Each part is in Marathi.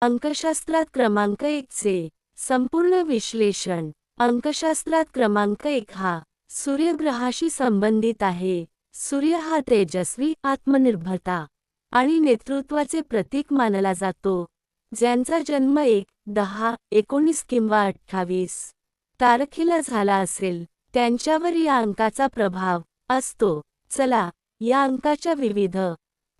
अंकशास्त्रात क्रमांक 1 चे संपूर्ण विश्लेषण. अंकशास्त्रात क्रमांक 1 हा सूर्यग्रहाशी संबंधित आहे. सूर्य हा तेजस्वी, आत्मनिर्भरता आणि नेतृत्वाचे प्रतीक मानला जातो. ज्यांचा जन्म 1, 10, 19 किंवा 28 तारखेला झाला असेल त्यांच्यावर या अंकाचा प्रभाव असतो. चला या अंकाच्या विविध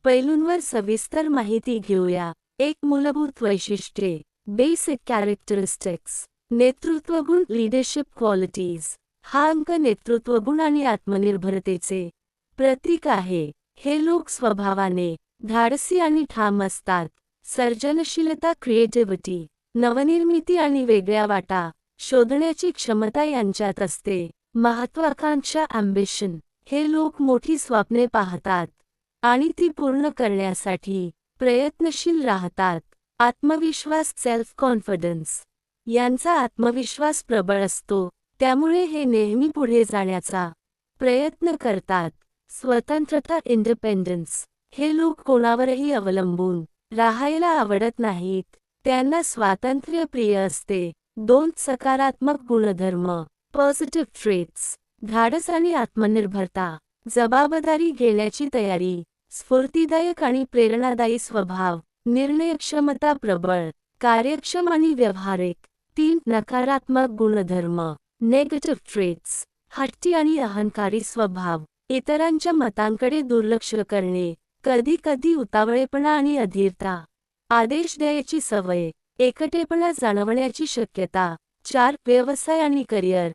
पैलूंवर सविस्तर माहिती घेऊया. 1. मूलभूत वैशिष्ट्ये. Basic characteristics. नेतृत्वगुण, लीडरशिप क्वालिटीज. हा अंक नेतृत्वगुण आणि आत्मनिर्भरतेचे प्रतीक आहे. हे लोक स्वभावाने धाडसी आणि ठाम असतात. सर्जनशीलता, क्रिएटिव्हिटी, नवनिर्मिती आणि वेगळ्या वाटा शोधण्याची क्षमता यांच्यात असते. महत्त्वाकांक्षा, ॲम्बिशन. हे लोक मोठी स्वप्ने पाहतात आणि ती पूर्ण करण्यासाठी प्रयत्नशील राहतात. आत्मविश्वास, सेल्फ कॉन्फिडन्स. यांचा आत्मविश्वास प्रबळ असतो, त्यामुळे हे नेहमी पुढे जाण्याचा प्रयत्न करतात. स्वतंत्रता, इंडिपेंडन्स. हे लोक कोणावरही अवलंबून राहायला आवडत नाहीत. त्यांना स्वातंत्र्य प्रिय असते. 2. सकारात्मक गुणधर्म. Positive traits. धाडस आणि आत्मनिर्भरता. जबाबदारी घेण्याची तयारी. स्फूर्तिदायक आणि प्रेरणादायी स्वभाव. निर्णयक्षमता प्रबळ. कार्यक्षम आणि व्यावहारिक. 3. नकारात्मक गुणधर्म. Negative traits. हट्टी आणि अहंकारी स्वभाव. इतरांच्या मतांकडे दुर्लक्ष करणे. कधी-कधी उतावळेपणा आणि अधीरता. आदेश द्यायची सवय. एकटेपणा जाणवण्याची शक्यता. 4. व्यवसाय आणि करिअर.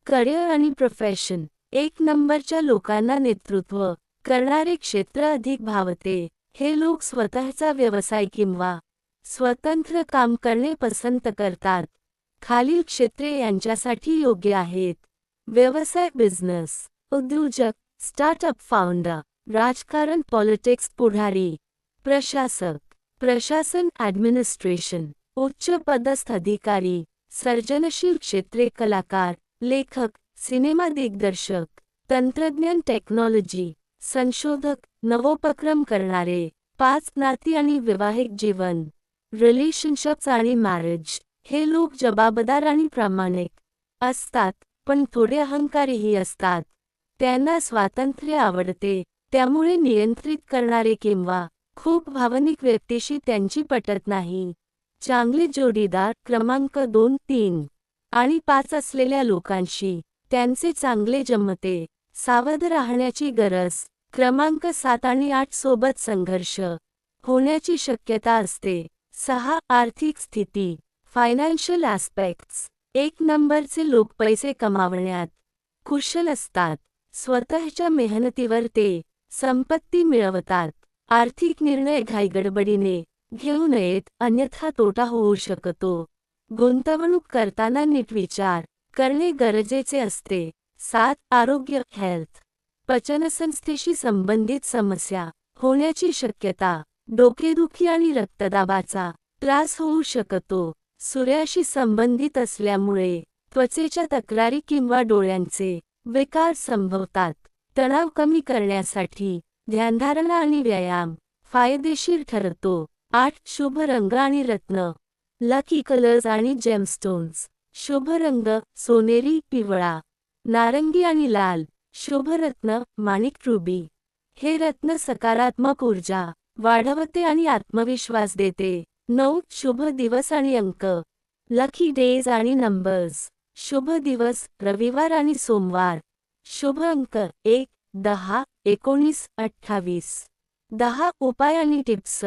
करिअर आणि प्रोफेशन. 1 नंबरच्या लोकांना नेतृत्व करणारे क्षेत्र अधिक भावते. हे लोक स्वतःचा व्यवसाय किंवा स्वतंत्र काम करणे पसंत करतात. खालील क्षेत्रे यांच्यासाठी योग्य आहेत. व्यवसाय, बिझनेस. उद्योजक, स्टार्टअप फाउंडर. राजकारण, पॉलिटिक्स, पुढारी. प्रशासक, प्रशासन, ॲडमिनिस्ट्रेशन. उच्च पदस्थ अधिकारी. सर्जनशील क्षेत्रे, कलाकार, लेखक, सिनेमा दिग्दर्शक. तंत्रज्ञान, टेक्नॉलॉजी. संशोधक, नवोपक्रम करणारे. 5. नाती आणि वैवाहिक जीवन. रिलेशनशिप्स आणि मॅरेज. हे लोक जबाबदार आणि प्रामाणिक असतात, पण थोडे अहंकारीही असतात. त्यांना स्वातंत्र्य आवडते, त्यामुळे नियंत्रित करणारे किंवा खूप भावनिक व्यक्तीशी त्यांची पटत नाही. चांगले जोडीदार. क्रमांक 2, 3 आणि 5 असलेल्या लोकांशी त्यांचे चांगले जमते. सावध राहण्याची गरज. क्रमांक 7 आणि 8 सोबत संघर्ष होण्याची शक्यता असते. 6. आर्थिक स्थिती. Financial aspects. 1 नंबरचे लोक पैसे कमावण्यात कुशल असतात. स्वतःच्या मेहनतीवर ते संपत्ती मिळवतात. आर्थिक निर्णय घाईगडबडीने घेऊ नयेत, अन्यथा तोटा होऊ शकतो. गुंतवणूक करताना नीट विचार करणे गरजेचे असते. 7. आरोग्य, हेल्थ. पचनसंस्थेशी संबंधित समस्या होण्याची शक्यता. डोकेदुखी आणि रक्तदाबाचा त्रास होऊ शकतो. सूर्याशी संबंधित असल्यामुळे त्वचेच्या तक्रारी किंवा डोळ्यांचे विकार संभवतात. तणाव कमी करण्यासाठी ध्यानधारणा आणि व्यायाम फायदेशीर ठरतो. 8. शुभ रंग आणि रत्न. लकी कलर्स आणि जेमस्टोन्स. शुभ रंग सोनेरी, पिवळा, नारंगी आणि लाल. शुभ रत्न माणिक, रुबी. हे रत्न सकारात्मक ऊर्जा वाढवते आणि आत्मविश्वास देते. 9. शुभ दिवस आणि अंक. लकी डेज आणि नंबर्स. शुभ दिवस रविवार आणि सोमवार. शुभ अंक 1, 10, 19, 28. 10. उपाय आणि टिप्स.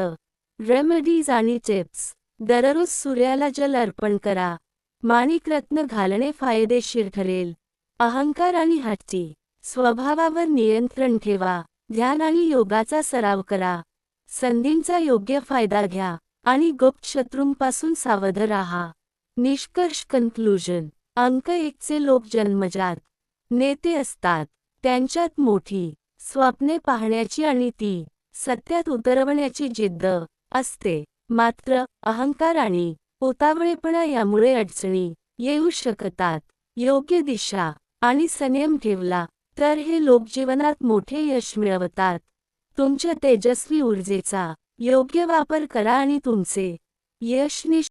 रेमेडीज आणि टिप्स. दररोज सूर्याला जल अर्पण करा. माणिक रत्न घालणे फायदेशीर ठरेल. अहंकार आणि हट्टी स्वभावावर नियंत्रण ठेवा. ध्यान आणि योगाचा सराव करा. संधींचा योग्य फायदा घ्या आणि गुप्त शत्रूंपासून सावध राहा. निष्कर्ष, कन्क्लुजन. अंक 1 चे लोक जन्मजात नेते असतात. त्यांच्यात मोठी स्वप्ने पाहण्याची आणि ती सत्यात उतरवण्याची जिद्द असते. मात्र अहंकार आणि उतावळेपणा यामुळे अडचणी येऊ शकतात. योग्य दिशा आणि संयम ठेवला तर हे लोक जीवनात मोठे यश मिळवतात. तुमच्या तेजस्वी ऊर्जेचा योग्य वापर करा आणि तुमचे यश